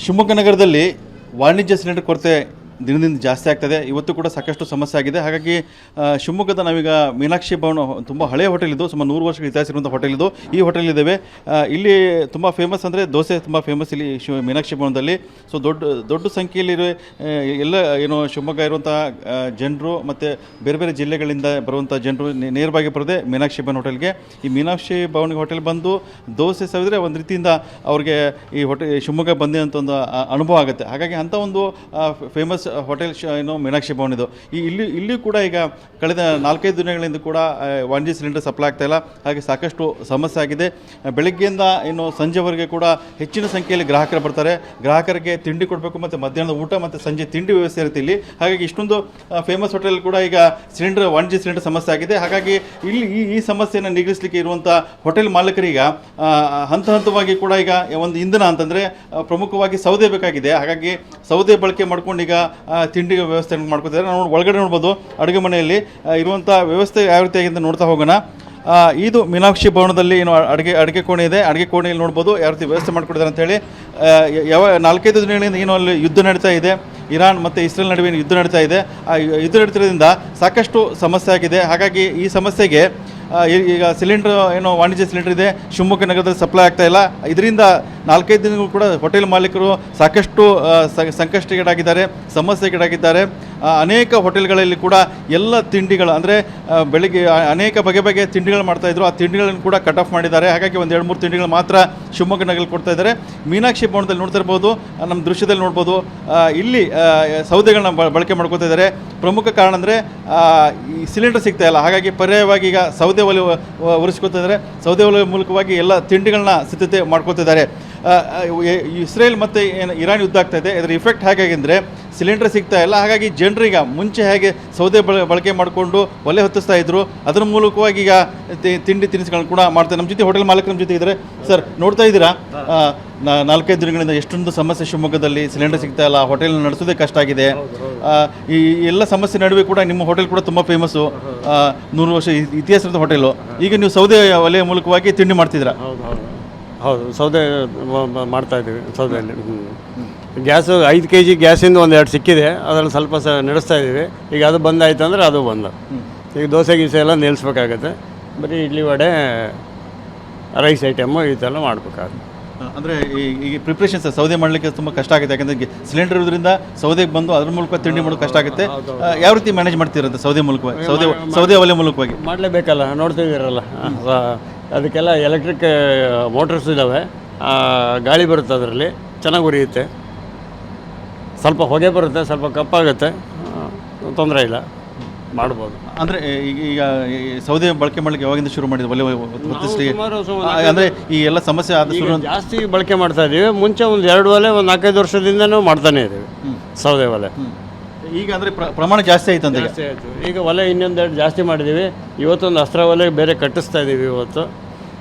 ಶಿವಮೊಗ್ಗ ನಗರದಲ್ಲಿ ವಾಣಿಜ್ಯ ಸಿಲಿಂಡರ್ ಕೊರತೆ ದಿನದಿಂದ ಜಾಸ್ತಿ ಆಗ್ತದೆ. ಇವತ್ತು ಕೂಡ ಸಾಕಷ್ಟು ಸಮಸ್ಯೆ ಆಗಿದೆ. ಹಾಗಾಗಿ ಶಿವಮೊಗ್ಗದ ನಾವೀಗ ಮೀನಾಕ್ಷಿ ಭವನ ತುಂಬ ಹಳೆಯ ಹೋಟೆಲ್ ಇದು, ಸುಮಾರು 100 ವರ್ಷಗಳ ಇತಿಹಾಸ ಇರುವಂಥ ಹೋಟೆಲ್ ಇದು. ಈ ಹೋಟೆಲ್ ಇದ್ದೇವೆ. ಇಲ್ಲಿ ತುಂಬ ಫೇಮಸ್ ಅಂದರೆ ದೋಸೆ ತುಂಬ ಫೇಮಸ್ ಇಲ್ಲಿ ಮೀನಾಕ್ಷಿ ಭವನದಲ್ಲಿ. ಸೊ ದೊಡ್ಡ ಸಂಖ್ಯೆಯಲ್ಲಿ ಎಲ್ಲ ಏನು ಶಿವಮೊಗ್ಗ ಇರುವಂಥ ಜನರು ಮತ್ತು ಬೇರೆ ಬೇರೆ ಜಿಲ್ಲೆಗಳಿಂದ ಬರುವಂಥ ಜನರು ನೇರವಾಗಿ ಬರೋದೆ ಮೀನಾಕ್ಷಿ ಭವನ ಹೋಟೆಲ್ಗೆ. ಈ ಮೀನಾಕ್ಷಿ ಭವನ ಹೋಟೆಲ್ ಬಂದು ದೋಸೆ ಸವಿದ್ರೆ ಒಂದು ರೀತಿಯಿಂದ ಅವ್ರಿಗೆ ಈ ಶಿವಮೊಗ್ಗ ಬಂದೆ ಅಂತ ಒಂದು ಅನುಭವ ಆಗುತ್ತೆ. ಹಾಗಾಗಿ ಅಂಥ ಒಂದು ಫೇಮಸ್ ಹೋಟೆಲ್ ಏನು ಮೀನಾಕ್ಷಿ ಭವನ ಇದು. ಇಲ್ಲಿ ಕೂಡ ಈಗ ಕಳೆದ 4-5 ದಿನಗಳಿಂದ ಕೂಡ ವಾಣಿಜ್ಯ ಸಿಲಿಂಡರ್ ಸಪ್ಲೈ ಆಗ್ತಾ ಇಲ್ಲ. ಹಾಗೆ ಸಾಕಷ್ಟು ಸಮಸ್ಯೆ ಆಗಿದೆ. ಬೆಳಗ್ಗೆಯಿಂದ ಇನ್ನು ಸಂಜೆವರೆಗೆ ಕೂಡ ಹೆಚ್ಚಿನ ಸಂಖ್ಯೆಯಲ್ಲಿ ಗ್ರಾಹಕರು ಬರ್ತಾರೆ. ಗ್ರಾಹಕರಿಗೆ ತಿಂಡಿ ಕೊಡಬೇಕು ಮತ್ತು ಮಧ್ಯಾಹ್ನದ ಊಟ ಮತ್ತು ಸಂಜೆ ತಿಂಡಿ ವ್ಯವಸ್ಥೆ ಇರುತ್ತೆ ಇಲ್ಲಿ. ಹಾಗಾಗಿ ಇಷ್ಟೊಂದು ಫೇಮಸ್ ಹೋಟೆಲ್ ಕೂಡ ಈಗ ವಾಣಿಜ್ಯ ಸಿಲಿಂಡರ್ ಸಮಸ್ಯೆ ಆಗಿದೆ. ಹಾಗಾಗಿ ಇಲ್ಲಿ ಈ ಸಮಸ್ಯೆಯನ್ನು ನಿಗ್ರಹಿಸಲಿಕ್ಕೆ ಇರುವಂಥ ಹೋಟೆಲ್ ಮಾಲೀಕರೀಗ ಹಂತ ಹಂತವಾಗಿ ಕೂಡ ಈಗ ಒಂದು ಇಂಧನ ಅಂತಂದರೆ ಪ್ರಮುಖವಾಗಿ ಸೌದೆ ಬೇಕಾಗಿದೆ. ಹಾಗಾಗಿ ಸೌದೆ ಬಳಕೆ ಮಾಡ್ಕೊಂಡು ಈಗ ತಿಂಡಿಗೆ ವ್ಯವಸ್ಥೆ ಮಾಡ್ಕೊತಿದ್ದಾರೆ. ನಾವು ಒಳಗಡೆ ನೋಡ್ಬೋದು ಅಡುಗೆ ಮನೆಯಲ್ಲಿ ಇರುವಂಥ ವ್ಯವಸ್ಥೆ ಯಾವ ರೀತಿಯಾಗಿ ಅಂತ ನೋಡ್ತಾ ಹೋಗೋಣ. ಇದು ಮೀನಾಕ್ಷಿ ಭವನದಲ್ಲಿ ಏನು ಅಡುಗೆ ಕೋಣೆ ಇದೆ. ಅಡುಗೆ ಕೋಣೆಯಲ್ಲಿ ನೋಡ್ಬೋದು ಯಾವ ರೀತಿ ವ್ಯವಸ್ಥೆ ಮಾಡಿಕೊಟ್ಟಿದ್ದಾರೆ ಅಂತೇಳಿ. 4-5 ದಿನಗಳಿಂದ ಏನು ಅಲ್ಲಿ ಯುದ್ಧ ನಡೀತಾ ಇದೆ, ಇರಾನ್ ಮತ್ತು ಇಸ್ರೇಲ್ ನಡುವೆ ಯುದ್ಧ ನಡೀತಾ ಇದೆ. ಆ ಯುದ್ಧ ನಡೀತಿರೋದ್ರಿಂದ ಸಾಕಷ್ಟು ಸಮಸ್ಯೆ ಆಗಿದೆ. ಹಾಗಾಗಿ ಈ ಸಮಸ್ಯೆಗೆ ಈಗ ಸಿಲಿಂಡರ್ ಏನು ವಾಣಿಜ್ಯ ಸಿಲಿಂಡರ್ ಇದೆ ಶಿವಮೊಗ್ಗ ನಗರದಲ್ಲಿ ಸಪ್ಲೈ ಆಗ್ತಾ ಇಲ್ಲ. ಇದರಿಂದ 4-5 ದಿನಗಳು ಕೂಡ ಹೋಟೆಲ್ ಮಾಲೀಕರು ಸಾಕಷ್ಟು ಸಂಕಷ್ಟಗೀಡಾಗಿದ್ದಾರೆ, ಸಮಸ್ಯೆಗೀಡಾಗಿದ್ದಾರೆ. ಅನೇಕ ಹೋಟೆಲ್ಗಳಲ್ಲಿ ಕೂಡ ಎಲ್ಲ ತಿಂಡಿಗಳು ಅಂದರೆ ಬೆಳಿಗ್ಗೆ ಅನೇಕ ಬಗೆಯ ತಿಂಡಿಗಳು ಮಾಡ್ತಾಯಿದ್ರು. ಆ ತಿಂಡಿಗಳನ್ನು ಕೂಡ ಕಟ್ ಆಫ್ ಮಾಡಿದ್ದಾರೆ. ಹಾಗಾಗಿ ಒಂದು 2-3 ತಿಂಡಿಗಳು ಮಾತ್ರ ಶಿವಮೊಗ್ಗ ನಗರಲ್ಲಿ ಕೊಡ್ತಾ ಇದ್ದಾರೆ. ಮೀನಾಕ್ಷಿ ಭವನದಲ್ಲಿ ನೋಡ್ತಾ ಇರ್ಬೋದು, ನಮ್ಮ ದೃಶ್ಯದಲ್ಲಿ ನೋಡ್ಬೋದು, ಇಲ್ಲಿ ಸೌದೆಗಳನ್ನ ಬಳಕೆ ಮಾಡ್ಕೋತಾ ಇದ್ದಾರೆ. ಪ್ರಮುಖ ಕಾರಣ ಅಂದರೆ ಈ ಸಿಲಿಂಡರ್ ಸಿಗ್ತಾ ಇಲ್ಲ. ಹಾಗಾಗಿ ಪರ್ಯಾಯವಾಗಿ ಈಗ ಸೌದೆ ಒಲೆ ಒರೆಸ್ಕೊತಾ ಇದ್ದಾರೆ. ಸೌದೆ ಒಲೆ ಮೂಲಕವಾಗಿ ಎಲ್ಲ ತಿಂಡಿಗಳನ್ನ ಸಿದ್ಧತೆ ಮಾಡ್ಕೋತಿದ್ದಾರೆ. ಇಸ್ರೇಲ್ ಮತ್ತು ಇರಾನ್ ಯುದ್ಧ ಆಗ್ತಾ ಇದೆ. ಇದರ ಇಫೆಕ್ಟ್ ಹೇಗಾಗಿಂದರೆ ಸಿಲಿಂಡರ್ ಸಿಗ್ತಾ ಇಲ್ಲ. ಹಾಗಾಗಿ ಜನರಿಗೆ ಮುಂಚೆ ಹೇಗೆ ಸೌದೆ ಬಳಕೆ ಮಾಡಿಕೊಂಡು ಒಲೆ ಹೊತ್ತಿಸ್ತಾ ಇದ್ರು, ಅದರ ಮೂಲಕವಾಗಿ ಈಗ ತಿಂಡಿ ತಿನಿಸುಗಳನ್ನು ಕೂಡ ಮಾಡ್ತಾರೆ. ನಮ್ಮ ಜೊತೆ ಹೋಟೆಲ್ ಮಾಲೀಕರು ನಮ್ಮ ಜೊತೆ ಇದ್ದಾರೆ. ಸರ್, ನೋಡ್ತಾ ಇದ್ದೀರಾ 4-5 ದಿನಗಳಿಂದ ಎಷ್ಟೊಂದು ಸಮಸ್ಯೆ ಶಿವಮೊಗ್ಗದಲ್ಲಿ ಸಿಲಿಂಡರ್ ಸಿಗ್ತಾ ಇಲ್ಲ, ಹೋಟೆಲ್ ನಡೆಸೋದೇ ಕಷ್ಟ ಆಗಿದೆ. ಈ ಎಲ್ಲ ಸಮಸ್ಯೆ ನಡುವೆ ಕೂಡ ನಿಮ್ಮ ಹೋಟೆಲ್ ಕೂಡ ತುಂಬ ಫೇಮಸ್ಸು, 100 ವರ್ಷ ಇತಿಹಾಸದ ಹೋಟೆಲು. ಈಗ ನೀವು ಸೌದೆ ಒಲೆ ಮೂಲಕವಾಗಿ ತಿಂಡಿ ಮಾಡ್ತಿದ್ದೀರಾ? ಹೌದು, ಸೌದೆ ಮಾಡ್ತಾಯಿದ್ದೀವಿ. ಸೌದೆಯಲ್ಲಿ ಗ್ಯಾಸು 5 kg ಗ್ಯಾಸಿಂದ 1-2 ಸಿಕ್ಕಿದೆ. ಅದರಲ್ಲಿ ಸ್ವಲ್ಪ ನಡೆಸ್ತಾ ಇದ್ದೀವಿ. ಈಗ ಅದು ಬಂದಾಯ್ತು ಅಂದರೆ ಅದು ಬಂದು ಈಗ ದೋಸೆ ಗೀಸೆ ಎಲ್ಲ ನಿಲ್ಲಿಸ್ಬೇಕಾಗತ್ತೆ. ಬರೀ ಇಡ್ಲಿ ವಡೆ ರೈಸ್ ಐಟಮು ಇದೆಲ್ಲ ಮಾಡಬೇಕಾಗುತ್ತೆ. ಅಂದರೆ ಈಗ ಪ್ರಿಪ್ರೇಷನ್ಸ್ ಸೌದೆ ಮಾಡಲಿಕ್ಕೆ ತುಂಬ ಕಷ್ಟ ಆಗುತ್ತೆ. ಯಾಕಂದರೆ ಸಿಲಿಂಡರ್ ಇರೋದ್ರಿಂದ ಸೌದೆಗೆ ಬಂದು ಅದ್ರ ಮೂಲಕ ತಿಂಡಿ ಮಾಡೋದು ಕಷ್ಟ ಆಗುತ್ತೆ. ಯಾವ ರೀತಿ ಮ್ಯಾನೇಜ್ ಮಾಡ್ತಿರಂತೆ ಸೌದೆ ಮೂಲಕವಾಗಿ, ಸೌದೆ ಒಲೆ ಮೂಲಕವಾಗಿ? ಮಾಡಲೇಬೇಕಲ್ಲ, ನೋಡ್ತಿದ್ದೀರಲ್ಲ. ಅದಕ್ಕೆಲ್ಲ ಎಲೆಕ್ಟ್ರಿಕ್ ಮೋಟರ್ಸ್ ಇದ್ದಾವೆ. ಗಾಳಿ ಬರುತ್ತೆ, ಅದರಲ್ಲಿ ಚೆನ್ನಾಗಿ ಉರಿಯುತ್ತೆ. ಸ್ವಲ್ಪ ಹೊಗೆ ಬರುತ್ತೆ, ಸ್ವಲ್ಪ ಕಪ್ಪಾಗುತ್ತೆ, ತೊಂದರೆ ಇಲ್ಲ, ಮಾಡ್ಬೋದು. ಅಂದರೆ ಈಗ ಸೌದೆ ಬಳಕೆ ಮಾಡಲಿಕ್ಕೆ ಯಾವಾಗಿಂದ ಶುರು ಮಾಡಿದ್ರು ಒಲೆ ಹೊತ್ತಿಸ್ಲಿಕ್ಕೆ? ಅಂದರೆ ಈ ಎಲ್ಲ ಸಮಸ್ಯೆ ಆದ ಶುರು ಜಾಸ್ತಿ ಬಳಕೆ ಮಾಡ್ತಾ ಇದ್ದೀವಿ. ಮುಂಚೆ ಒಂದು 2 ಒಲೆ 4-5 ವರ್ಷದಿಂದನೂ ಮಾಡ್ತಾನೆ ಇದ್ದೀವಿ ಸೌದೆ ಒಲೆ. ಈಗ ಅಂದರೆ ಪ್ರಮಾಣ ಜಾಸ್ತಿ ಆಯ್ತು ಅಂತ? ಜಾಸ್ತಿ ಆಯಿತು. ಈಗ ಒಲೆ ಇನ್ನೊಂದೆರಡು ಜಾಸ್ತಿ ಮಾಡಿದ್ದೀವಿ. ಇವತ್ತೊಂದು ಅಸ್ತ್ರ ಒಲೆ ಬೇರೆ ಕಟ್ಟಿಸ್ತಾ ಇದ್ದೀವಿ ಇವತ್ತು.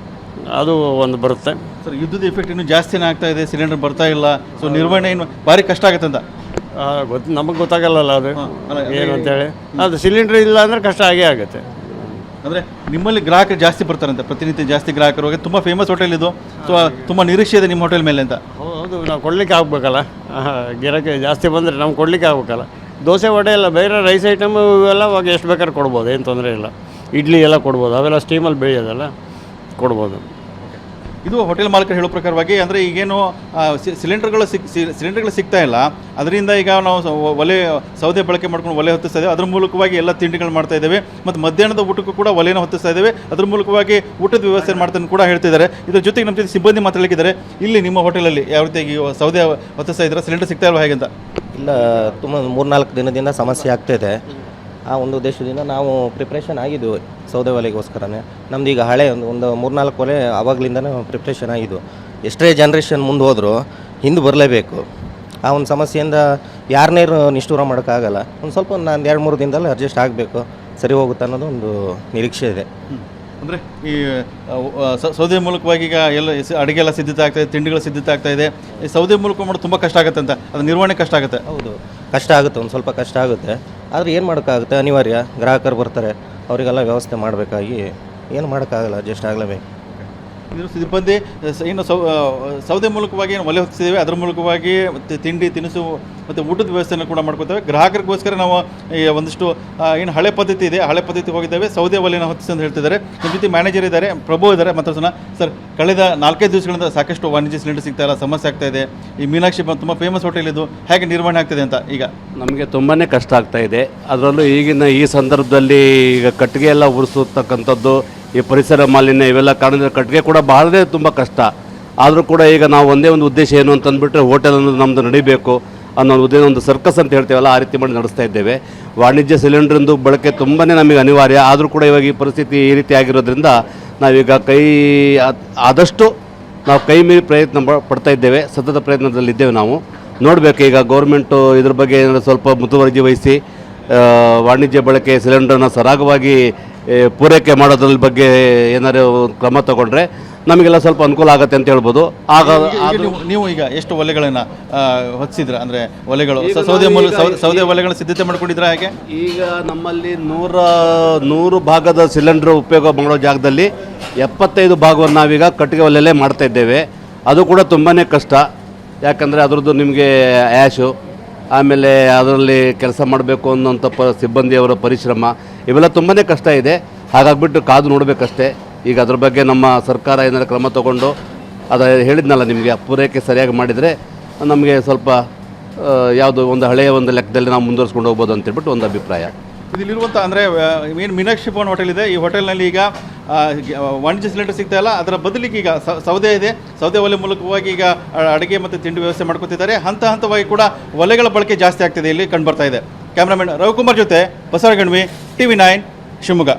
ಅದು ಒಂದು ಬರುತ್ತೆ. ಸರ್, ಯುದ್ಧದ ಎಫೆಕ್ಟ್ ಇನ್ನೂ ಜಾಸ್ತಿನೇ ಆಗ್ತಾ ಇದೆ, ಸಿಲಿಂಡರ್ ಬರ್ತಾ ಇಲ್ಲ. ಸೊ ನಿರ್ವಹಣೆ ಇನ್ನು ಭಾರಿ ಕಷ್ಟ ಆಗುತ್ತೆ ಅಂತ ನಮಗೆ ಗೊತ್ತಾಗಲ್ಲಲ್ಲ ಅದು ಏನು ಅಂತೇಳಿ. ಅದು ಸಿಲಿಂಡರ್ ಇಲ್ಲ ಅಂದರೆ ಕಷ್ಟ ಆಗೇ ಆಗುತ್ತೆ. ಅಂದರೆ ನಿಮ್ಮಲ್ಲಿ ಗ್ರಾಹಕರು ಜಾಸ್ತಿ ಬರ್ತಾರಂತೆ, ಪ್ರತಿನಿತ್ಯ ಜಾಸ್ತಿ ಗ್ರಾಹಕರು ಹೋಗಿ. ತುಂಬ ಫೇಮಸ್ ಹೋಟೆಲ್ ಇದು. ಸೊ ತುಂಬ ನಿರೀಕ್ಷೆ ಇದೆ ನಿಮ್ಮ ಹೋಟೆಲ್ ಮೇಲೆ ಅಂತ. ಹೌದು, ನಾವು ಕೊಡಲಿಕ್ಕೆ ಆಗಬೇಕಲ್ಲ. ಗಿರಾಕಿ ಜಾಸ್ತಿ ಬಂದರೆ ನಾವು ಕೊಡಲಿಕ್ಕೆ ಆಗಬೇಕಲ್ಲ. ದೋಸೆ ವಡೆ ಎಲ್ಲ ಬೇರೆ ರೈಸ್ ಐಟಮ್ ಇವೆಲ್ಲ ಅವಾಗ ಎಷ್ಟು ಬೇಕಾದ್ರೆ ಕೊಡ್ಬೋದು, ಏನು ತೊಂದರೆ ಇಲ್ಲ. ಇಡ್ಲಿ ಎಲ್ಲ ಕೊಡ್ಬೋದು, ಅವೆಲ್ಲ ಸ್ಟೀಮಲ್ಲಿ ಬೇಯೋದಲ್ಲ, ಕೊಡ್ಬೋದು. ಇದು ಹೋಟೆಲ್ ಮಾಲೀಕರು ಹೇಳೋ ಪ್ರಕಾರವಾಗಿ. ಅಂದರೆ ಈಗೇನು ಸಿಲಿಂಡರ್ಗಳು ಸಿಗ್ತಾ ಇಲ್ಲ, ಅದರಿಂದ ಈಗ ನಾವು ಸೌದೆ ಬಳಕೆ ಮಾಡ್ಕೊಂಡು ಒಲೆ ಹೊತ್ತಿಸ್ತಾ ಇದ್ದೇವೆ. ಅದ್ರ ಮೂಲಕವಾಗಿ ಎಲ್ಲ ತಿಂಡಿಗಳು ಮಾಡ್ತಾ ಇದ್ದೇವೆ. ಮತ್ತು ಮಧ್ಯಾಹ್ನದ ಊಟಕ್ಕೂ ಕೂಡ ಒಲೆನ ಹೊತ್ತಿಸ್ತಾ ಇದ್ದೇವೆ. ಅದ್ರ ಮೂಲಕವಾಗಿ ಊಟದ ವ್ಯವಸ್ಥೆ ಮಾಡ್ತಾನೆ ಕೂಡ ಹೇಳ್ತಿದ್ದಾರೆ. ಇದ್ರ ಜೊತೆಗೆ ನಮ್ಮ ಜೊತೆ ಸಿಬ್ಬಂದಿ ಮಾತಾಡಲಿಕ್ಕಿದ್ದಾರೆ. ಇಲ್ಲಿ ನಿಮ್ಮ ಹೋಟೆಲಲ್ಲಿ ಯಾವ ರೀತಿಯಾಗಿ ಸೌದೆ ಹೊತ್ತಿಸ್ತಾ ಇದ್ದಾರೆ, ಸಿಲಿಂಡರ್ ಸಿಗ್ತಾ ಇಲ್ವಾ ಹೇಗಂತ? ಇಲ್ಲ, ತುಂಬ 3-4 ದಿನದಿಂದ ಸಮಸ್ಯೆ ಆಗ್ತಾಯಿದೆ. ಆ ಒಂದು ಉದ್ದೇಶದಿಂದ ನಾವು ಪ್ರಿಪ್ರೇಷನ್ ಆಗಿದ್ದು ಸೌದೆ ಒಲೆಗೋಸ್ಕರನೇ. ನಮ್ದು ಈಗ ಹಳೆ ಒಂದು 3-4 ಒಲೆ ಆವಾಗಲಿಂದನೇ ಪ್ರಿಪ್ರೇಷನ್ ಆಗಿದ್ದು. ಎಷ್ಟೇ ಜನ್ರೇಷನ್ ಮುಂದೆ ಹೋದರೂ ಹಿಂದೆ ಬರಲೇಬೇಕು. ಆ ಒಂದು ಸಮಸ್ಯೆಯಿಂದ ಯಾರನ್ನೇ ನಿಷ್ಠೂರ ಮಾಡೋಕ್ಕಾಗಲ್ಲ. ಒಂದು ಸ್ವಲ್ಪ ಒಂದು 2-3 ದಿನದಲ್ಲಿ ಅಡ್ಜಸ್ಟ್ ಆಗಬೇಕು, ಸರಿ ಹೋಗುತ್ತೆ ಅನ್ನೋದು ಒಂದು ನಿರೀಕ್ಷೆ ಇದೆ. ಅಂದರೆ ಈ ಸೌದೆ ಮೂಲಕವಾಗಿ ಈಗ ಎಲ್ಲ ಅಡುಗೆ ಎಲ್ಲ ಸಿದ್ಧತೆ ಆಗ್ತಾಯಿದೆ, ತಿಂಡಿಗಳ ಸಿದ್ಧತೆ ಆಗ್ತಾಯಿದೆ. ಈ ಸೌದೆ ಮೂಲಕ ಮಾಡೋದು ತುಂಬ ಕಷ್ಟ ಆಗುತ್ತೆ ಅಂತ, ಅದು ನಿರ್ವಹಣೆ ಕಷ್ಟ ಆಗುತ್ತೆ. ಹೌದು, ಕಷ್ಟ ಆಗುತ್ತೆ, ಒಂದು ಸ್ವಲ್ಪ ಕಷ್ಟ ಆಗುತ್ತೆ. ಆದರೆ ಏನು ಮಾಡೋಕ್ಕಾಗುತ್ತೆ, ಅನಿವಾರ್ಯ. ಗ್ರಾಹಕರು ಬರ್ತಾರೆ, ಅವರಿಗೆಲ್ಲ ವ್ಯವಸ್ಥೆ ಮಾಡಬೇಕಾಗಿ ಏನು ಮಾಡೋಕ್ಕಾಗಲ್ಲ, ಅಡ್ಜಸ್ಟ್ ಆಗಲೇಬೇಕು. ಇನ್ನು ಸಿಬ್ಬಂದಿ ಇನ್ನು ಸೌದೆ ಮೂಲಕವಾಗಿ ಏನು ಒಲೆ ಹೊತ್ತಿಸಿದ್ದೇವೆ, ಅದರ ಮೂಲಕವಾಗಿ ತಿಂಡಿ ತಿನಿಸು ಮತ್ತು ಊಟದ ವ್ಯವಸ್ಥೆಯನ್ನು ಕೂಡ ಮಾಡ್ಕೊತೇವೆ. ಗ್ರಾಹಕರಿಗೋಸ್ಕರ ನಾವು ಈ ಒಂದಿಷ್ಟು ಏನು ಹಳೆ ಪದ್ಧತಿ ಇದೆ, ಹಳೆ ಪದ್ಧತಿ ಹೋಗಿದ್ದೇವೆ, ಸೌದೆ ಒಲೆನ ಹೊತ್ತಿಸಿ ಅಂತ ಹೇಳ್ತಿದ್ದಾರೆ. ನಮ್ಮ ಜೊತೆ ಮ್ಯಾನೇಜರ್ ಇದ್ದಾರೆ, ಪ್ರಭು ಇದ್ದಾರೆ, ಮಾತಾಡ್ಸೋಣ. ಸರ್, ಕಳೆದ 4-5 ದಿವಸಗಳಿಂದ ಸಾಕಷ್ಟು ವಾಣಿಜ್ಯ ಸಿಲಿಂಡರ್ ಸಿಗ್ತಾ ಇಲ್ಲ, ಸಮಸ್ಯೆ ಆಗ್ತಾ ಇದೆ. ಈ ಮೀನಾಕ್ಷಿ ತುಂಬ ಫೇಮಸ್ ಹೋಟೆಲ್ ಇದು, ಹೇಗೆ ನಿರ್ವಹಣೆ ಆಗ್ತದೆ ಅಂತ ಈಗ ನಮಗೆ ತುಂಬಾ ಕಷ್ಟ ಆಗ್ತಾ ಇದೆ. ಅದರಲ್ಲೂ ಈಗಿನ ಈ ಸಂದರ್ಭದಲ್ಲಿ ಈಗ ಕಟ್ಟಿಗೆ ಎಲ್ಲ ಉರಿಸತಕ್ಕಂಥದ್ದು, ಈ ಪರಿಸರ ಮಾಲಿನ್ಯ ಇವೆಲ್ಲ ಕಾರಣದಿಂದ ಕಟ್ಟಿಗೆ ಕೂಡ ಬಹಳದೇ ತುಂಬ ಕಷ್ಟ. ಆದರೂ ಕೂಡ ಈಗ ನಾವು ಒಂದೇ ಒಂದು ಉದ್ದೇಶ ಏನು ಅಂತಂದ್ಬಿಟ್ರೆ ಹೋಟೆಲ್ ಅನ್ನೋದು ನಮ್ಮದು ನಡಿಬೇಕು ಅನ್ನೋ ಒಂದು ಸರ್ಕಸ್ ಅಂತ ಹೇಳ್ತೇವಲ್ಲ, ಆ ರೀತಿ ಮಾಡಿ ನಡೆಸ್ತಾ ಇದ್ದೇವೆ. ವಾಣಿಜ್ಯ ಸಿಲಿಂಡ್ರಿಂದು ಬಳಕೆ ತುಂಬಾ ನಮಗೆ ಅನಿವಾರ್ಯ. ಆದರೂ ಕೂಡ ಇವಾಗ ಈ ಪರಿಸ್ಥಿತಿ ಈ ರೀತಿ ಆಗಿರೋದ್ರಿಂದ ನಾವೀಗ ಆದಷ್ಟು ನಾವು ಕೈ ಮೀರಿ ಪ್ರಯತ್ನ ಪಡ್ತಾ ಇದ್ದೇವೆ, ಸತತ ಪ್ರಯತ್ನದಲ್ಲಿದ್ದೇವೆ. ನಾವು ನೋಡಬೇಕು ಈಗ ಗೌರ್ಮೆಂಟು ಇದ್ರ ಬಗ್ಗೆ ಏನಾದರೂ ಸ್ವಲ್ಪ ಮುತುವರ್ಜಿ ವಹಿಸಿ ವಾಣಿಜ್ಯ ಬಳಕೆ ಸಿಲಿಂಡರ್ನ ಸರಾಗವಾಗಿ ಪೂರೈಕೆ ಮಾಡೋದ್ರ ಬಗ್ಗೆ ಏನಾದ್ರು ಕ್ರಮ ತಗೊಂಡ್ರೆ ನಮಗೆಲ್ಲ ಸ್ವಲ್ಪ ಅನುಕೂಲ ಆಗುತ್ತೆ ಅಂತ ಹೇಳ್ಬೋದು. ನೀವು ಈಗ ಎಷ್ಟು ಒಲೆಗಳನ್ನು ಹೊತ್ತಿಸಿದ್ರ, ಅಂದರೆ ಒಲೆಗಳು ಸೌದೆ ಒಲೆಗಳ ಸಿದ್ಧತೆ ಮಾಡ್ಕೊಂಡಿದ್ರ ಹಾಗೆ? ಈಗ ನಮ್ಮಲ್ಲಿ 100 ಭಾಗದ ಸಿಲಿಂಡರ್ ಉಪಯೋಗ ಮಾಡೋ ಜಾಗದಲ್ಲಿ 75 ಭಾಗವನ್ನು ನಾವೀಗ ಕಟ್ಟಿಗೆ ಒಲೆಯಲ್ಲೇ ಮಾಡ್ತಾ ಇದ್ದೇವೆ. ಅದು ಕೂಡ ತುಂಬಾ ಕಷ್ಟ, ಯಾಕಂದರೆ ಅದರದ್ದು ನಿಮಗೆ ಆ್ಯಶು, ಆಮೇಲೆ ಅದರಲ್ಲಿ ಕೆಲಸ ಮಾಡಬೇಕು ಅನ್ನೋಂಥ ಸಿಬ್ಬಂದಿಯವರ ಪರಿಶ್ರಮ ಇವೆಲ್ಲ ತುಂಬಾ ಕಷ್ಟ ಇದೆ. ಹಾಗಾಗ್ಬಿಟ್ಟು ಕಾದು ನೋಡಬೇಕಷ್ಟೇ. ಈಗ ಅದ್ರ ಬಗ್ಗೆ ನಮ್ಮ ಸರ್ಕಾರ ಏನಾದ್ರು ಕ್ರಮ ತಗೊಂಡು ಅದು ಹೇಳಿದ್ನಲ್ಲ ನಿಮಗೆ, ಪೂರೈಕೆ ಸರಿಯಾಗಿ ಮಾಡಿದರೆ ನಮಗೆ ಸ್ವಲ್ಪ ಯಾವುದೋ ಒಂದು ಹಳೆಯ ಒಂದು ಲೆಕ್ಕದಲ್ಲಿ ನಾವು ಮುಂದುವರಿಸ್ಕೊಂಡು ಹೋಗ್ಬೋದು ಅಂತೇಳ್ಬಿಟ್ಟು ಒಂದು ಅಭಿಪ್ರಾಯ. ಇಲ್ಲಿರುವಂಥ ಅಂದರೆ ಏನು ಮೀನಾಕ್ಷಿ ಭವನ್ ಹೋಟೆಲ್ ಇದೆ, ಈ ಹೋಟೆಲ್ನಲ್ಲಿ ಈಗ ವಾಣಿಜ್ಯ ಸಿಲಿಂಡರ್ ಸಿಗ್ತಾ ಇಲ್ಲ, ಅದರ ಬದಲಿಗೆ ಈಗ ಸೌದೆ ಇದೆ, ಸೌದೆ ಒಲೆ ಮೂಲಕವಾಗಿ ಈಗ ಅಡುಗೆ ಮತ್ತು ತಿಂಡಿ ವ್ಯವಸ್ಥೆ ಮಾಡ್ಕೊತಿದ್ದಾರೆ. ಹಂತವಾಗಿ ಕೂಡ ಒಲೆಗಳ ಬಳಕೆ ಜಾಸ್ತಿ ಆಗ್ತಿದೆ, ಇಲ್ಲಿ ಕಂಡು ಬರ್ತಾ ಇದೆ. ಕ್ಯಾಮ್ರಾಮನ್ ರವಿಕುಮಾರ್ ಜೊತೆ ಬಸವಗಣ್ವಿ, TV9 ಶಿವಮೊಗ್ಗ.